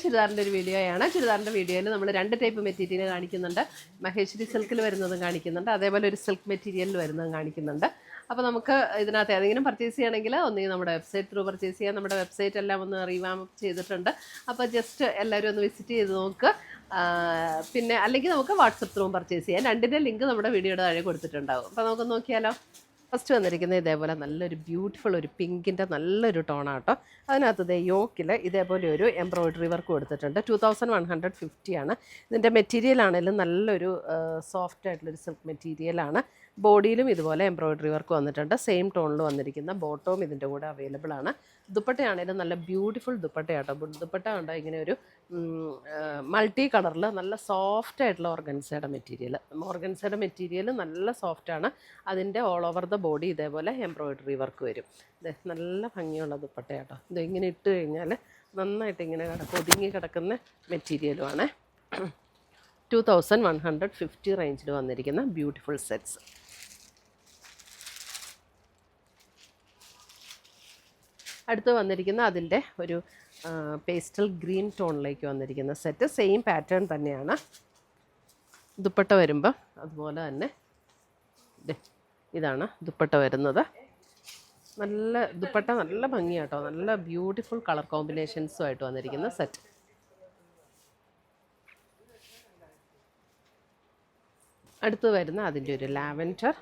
ചുരിദാറിൻ്റെ ഒരു വീഡിയോയാണ്. ചുരിദാറിൻ്റെ വീഡിയോയിൽ നമ്മൾ 2 ടൈപ്പ് മെറ്റീരിയൽ കാണിക്കുന്നുണ്ട്. മഹേശ്വരി സിൽക്കിൽ വരുന്നതും കാണിക്കുന്നുണ്ട്, അതേപോലെ ഒരു സിൽക്ക് മെറ്റീരിയലിൽ വരുന്നതും കാണിക്കുന്നുണ്ട്. അപ്പോൾ നമുക്ക് ഇതിനകത്ത് ഏതെങ്കിലും പർച്ചേസ് ചെയ്യണമെങ്കിൽ ഒന്നുകിൽ നമ്മുടെ വെബ്സൈറ്റ് ത്രൂ പർച്ചേസ് ചെയ്യാം. നമ്മുടെ വെബ്സൈറ്റ് എല്ലാം ഒന്ന് റീവാമ്പ് ചെയ്തിട്ടുണ്ട്. അപ്പോൾ ജസ്റ്റ് എല്ലാവരും ഒന്ന് വിസിറ്റ് ചെയ്ത് നോക്ക്. പിന്നെ അല്ലെങ്കിൽ നമുക്ക് വാട്സപ്പ് ത്രൂ പർച്ചേസ് ചെയ്യാം. രണ്ടിൻ്റെ ലിങ്ക് നമ്മുടെ വീഡിയോയുടെ താഴെ കൊടുത്തിട്ടുണ്ടാകും. അപ്പോൾ നമുക്ക് നോക്കിയാലോ. ഫസ്റ്റ് വന്നിരിക്കുന്നത് ഇതേപോലെ നല്ലൊരു ബ്യൂട്ടിഫുൾ ഒരു പിങ്കിൻ്റെ നല്ലൊരു ടോണാണ് കേട്ടോ. അതിനകത്ത് യോക്കിൽ ഇതേപോലെ ഒരു എംബ്രോയ്ഡറി വർക്ക് കൊടുത്തിട്ടുണ്ട്. 2150 ആണ്. ഇതിൻ്റെ മെറ്റീരിയൽ ആണെങ്കിലും നല്ലൊരു സോഫ്റ്റ് ആയിട്ടുള്ളൊരു സിൽക്ക് മെറ്റീരിയലാണ്. ബോഡിയിലും ഇതുപോലെ എംബ്രോയ്ഡറി വർക്ക് വന്നിട്ടുണ്ട്. സെയിം ടോണിൽ വന്നിരിക്കുന്ന ബോട്ടവും ഇതിൻ്റെ കൂടെ അവൈലബിൾ ആണ്. ദുപ്പട്ടയാണെങ്കിലും നല്ല ബ്യൂട്ടിഫുൾ ദുപ്പട്ടയാട്ടോ. ദുപ്പട്ട ഉണ്ടോ ഇങ്ങനെ ഒരു മൾട്ടി കളറിൽ നല്ല സോഫ്റ്റ് ആയിട്ടുള്ള ഓർഗൻസയുടെ മെറ്റീരിയൽ നല്ല സോഫ്റ്റാണ്. അതിൻ്റെ ഓൾ ഓവർ ദ ബോഡി ഇതേപോലെ എംബ്രോയ്ഡറി വർക്ക് വരും. ഇത് നല്ല ഭംഗിയുള്ള ദുപ്പട്ടയാട്ടോ. ഇത് ഇങ്ങനെ ഇട്ട് കഴിഞ്ഞാൽ നന്നായിട്ട് ഇങ്ങനെ ഒതുങ്ങി കിടക്കുന്ന മെറ്റീരിയലുമാണ്. 2150 റേഞ്ചിൽ വന്നിരിക്കുന്ന ബ്യൂട്ടിഫുൾ സെറ്റ്സ്. അടുത്ത് വന്നിരിക്കുന്ന അതിൻ്റെ ഒരു പേസ്റ്റൽ ഗ്രീൻ ടോണിലേക്ക് വന്നിരിക്കുന്ന സെറ്റ്. സെയിം പാറ്റേൺ തന്നെയാണ്. ദുപ്പട്ട വരുമ്പോൾ അതുപോലെ തന്നെ ഇതാണ് ദുപ്പട്ട വരുന്നത്. നല്ല ദുപ്പട്ട നല്ല ഭംഗിയാട്ടോ. നല്ല ബ്യൂട്ടിഫുൾ കളർ കോമ്പിനേഷൻസുമായിട്ട് വന്നിരിക്കുന്ന സെറ്റ്. അടുത്ത് വരുന്ന അതിൻ്റെ ഒരു ലാവൻഡർ,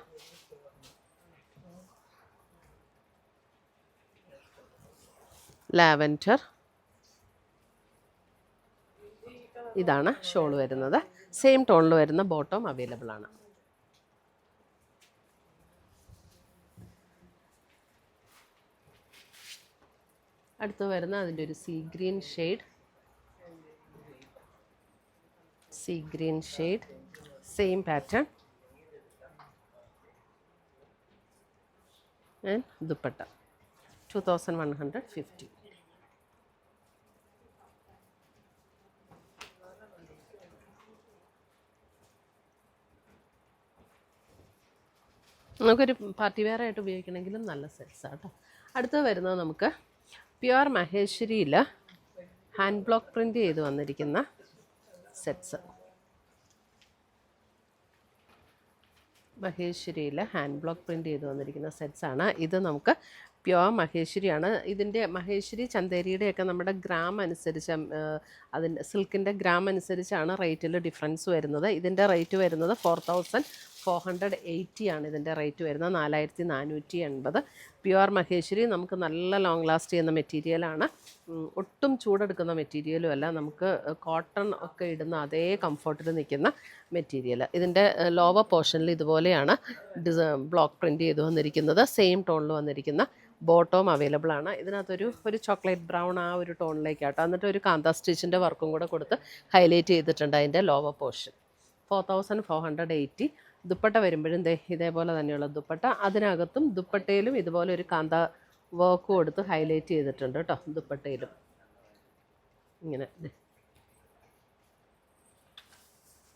ഇതാണ് ഷോൾ വരുന്നത്. സെയിം ടോണിൽ വരുന്ന ബോട്ടം അവൈലബിൾ ആണ്. അടുത്ത് വരുന്ന അതിൻ്റെ ഒരു see green shade, same pattern and dupatta 2150. നമുക്കൊരു പാർട്ടി വെയർ ആയിട്ട് ഉപയോഗിക്കണമെങ്കിലും നല്ല സെറ്റ്സാണ് കേട്ടോ. അടുത്ത് വരുന്നത് നമുക്ക് പ്യുവർ മഹേശ്വരിയിൽ ഹാൻഡ് ബ്ലോക്ക് പ്രിൻ്റ് ചെയ്ത് വന്നിരിക്കുന്ന സെറ്റ്സ്. മഹേശ്വരിയിൽ ഹാൻഡ് ബ്ലോക്ക് പ്രിൻ്റ് ചെയ്ത് വന്നിരിക്കുന്ന സെറ്റ്സാണ്. ഇത് നമുക്ക് പ്യുവർ മഹേശ്വരിയാണ്. ഇതിൻ്റെ മഹേശ്വരി ചന്തേരിയുടെയൊക്കെ നമ്മുടെ ഗ്രാം അനുസരിച്ച് അതിൻ്റെ സിൽക്കിൻ്റെ ഗ്രാം അനുസരിച്ചാണ് റേറ്റിൽ ഡിഫറൻസ് വരുന്നത്. ഇതിൻ്റെ റേറ്റ് വരുന്നത് 4480 ആണ്. ഇതിൻ്റെ റേറ്റ് വരുന്നത് 4480. പ്യുവർ മഹേശ്വരി നമുക്ക് നല്ല ലോങ് ലാസ്റ്റ് ചെയ്യുന്ന മെറ്റീരിയലാണ്. ഒട്ടും ചൂടെടുക്കുന്ന മെറ്റീരിയലും അല്ല. നമുക്ക് കോട്ടൺ ഒക്കെ ഇടുന്ന അതേ കംഫർട്ടിൽ നിൽക്കുന്ന മെറ്റീരിയൽ. ഇതിൻ്റെ ലോവർ പോർഷനിൽ ഇതുപോലെയാണ് ബ്ലോക്ക് പ്രിൻ്റ് ചെയ്ത് വന്നിരിക്കുന്നത്. സെയിം ടോണിൽ വന്നിരിക്കുന്ന ബോട്ടവും അവൈലബിൾ ആണ്. ഇതിനകത്തൊരു ചോക്ലേറ്റ് ബ്രൗൺ ആ ഒരു ടോണിലേക്കാട്ടോ. എന്നിട്ട് ഒരു കാന്ത സ്റ്റിച്ചിൻ്റെ വർക്കും കൂടെ കൊടുത്ത് ഹൈലൈറ്റ് ചെയ്തിട്ടുണ്ട് അതിൻ്റെ ലോവർ പോർഷൻ. 4480. ദുപ്പട്ട വരുമ്പോഴും ഇതേപോലെ തന്നെയുള്ള ദുപ്പട്ട. അതിനകത്തും ദുപ്പട്ടയിലും ഇതുപോലെ ഒരു കാന്ത വർക്ക് കൊടുത്ത് ഹൈലൈറ്റ് ചെയ്തിട്ടുണ്ട് കേട്ടോ. ദുപ്പട്ടയിലും ഇങ്ങനെ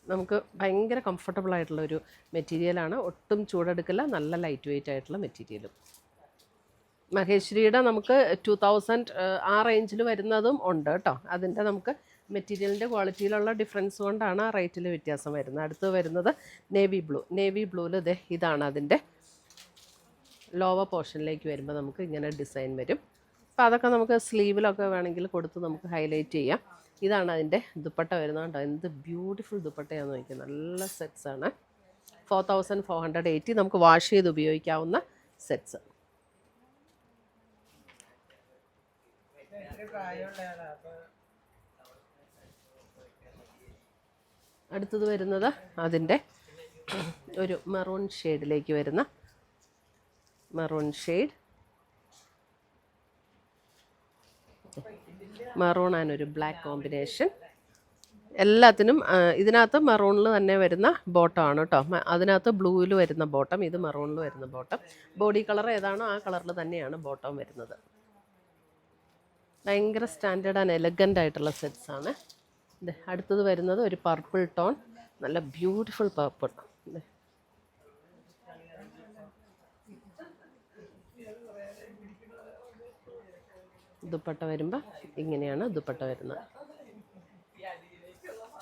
നമുക്ക് ഭയങ്കര കംഫർട്ടബിൾ ആയിട്ടുള്ളൊരു മെറ്റീരിയലാണ്. ഒട്ടും ചൂടെടുക്കില്ല. നല്ല ലൈറ്റ് വെയിറ്റ് ആയിട്ടുള്ള മെറ്റീരിയലും. മഹേശ്വരിയുടെ നമുക്ക് 2000 ആ റേഞ്ചിൽ വരുന്നതും ഉണ്ട് കേട്ടോ. അതിൻ്റെ നമുക്ക് മെറ്റീരിയലിൻ്റെ ക്വാളിറ്റിയിലുള്ള ഡിഫറൻസ് കൊണ്ടാണ് ആ റേറ്റിൽ വ്യത്യാസം വരുന്നത്. അടുത്ത് വരുന്നത് നേവി ബ്ലൂവിൽ ഇതാണ് അതിൻ്റെ ലോവർ പോർഷനിലേക്ക് വരുമ്പോൾ നമുക്ക് ഇങ്ങനെ ഡിസൈൻ വരും. അപ്പോൾ അതൊക്കെ നമുക്ക് സ്ലീവിലൊക്കെ വേണമെങ്കിൽ കൊടുത്ത് നമുക്ക് ഹൈലൈറ്റ് ചെയ്യാം. ഇതാണ് അതിൻ്റെ ദുപ്പട്ട വരുന്നത് കേട്ടോ. എന്ത് ബ്യൂട്ടിഫുൾ ദുപ്പട്ടയാണെന്ന് നോക്കിയാൽ. നല്ല സെറ്റ്സാണ്. 4480. നമുക്ക് വാഷ് ചെയ്ത് ഉപയോഗിക്കാവുന്ന സെറ്റ്സ്. അടുത്തത് വരുന്നത് അതിൻ്റെ ഒരു മെറൂൺ ഷെയ്ഡിലേക്ക് വരുന്ന മെറൂൺ ആൻഡ് ഒരു ബ്ലാക്ക് കോമ്പിനേഷൻ. എല്ലാത്തിനും ഇതിനകത്ത് മെറൂണിൽ തന്നെ വരുന്ന ബോട്ടമാണ് കേട്ടോ. അതിനകത്ത് ബ്ലൂവിൽ വരുന്ന ബോട്ടം, ഇത് മെറൂണിൽ വരുന്ന ബോട്ടം. ബോഡി കളർ ഏതാണോ ആ കളറിൽ തന്നെയാണ് ബോട്ടം വരുന്നത്. ഭയങ്കര സ്റ്റാൻഡേർഡ് ആൻഡ് എലഗൻ്റ് ആയിട്ടുള്ള സെറ്റ്സാണ്. അടുത്തത് വരുന്നത് ഒരു പർപ്പിൾ ടോൺ, നല്ല ബ്യൂട്ടിഫുൾ പർപ്പിൾ. ദുപ്പട്ട വരുമ്പോൾ ഇങ്ങനെയാണ് ദുപ്പട്ട വരുന്നത്.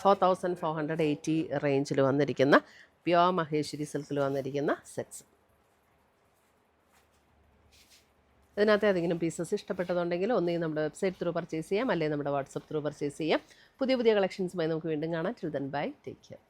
4480 റേഞ്ചിൽ വന്നിരിക്കുന്ന പ്യുവർ മഹേശ്വരി സിൽക്കിൽ വന്നിരിക്കുന്ന സെറ്റ്സ്. ഇതിനകത്ത് ഏതെങ്കിലും പീസസ് ഇഷ്ടപ്പെട്ടതുണ്ടെങ്കിൽ ഒന്നുകിൽ നമ്മുടെ വെബ്സൈറ്റ് ത്രൂ പർച്ചേസ് ചെയ്യാം, അല്ലെങ്കിൽ നമ്മുടെ വാട്സപ്പ് ത്രൂ പർച്ചേസ് ചെയ്യാം. പുതിയ കളക്ഷൻസുമായി നമുക്ക് വീണ്ടും കാണാം. Till then bye, take care.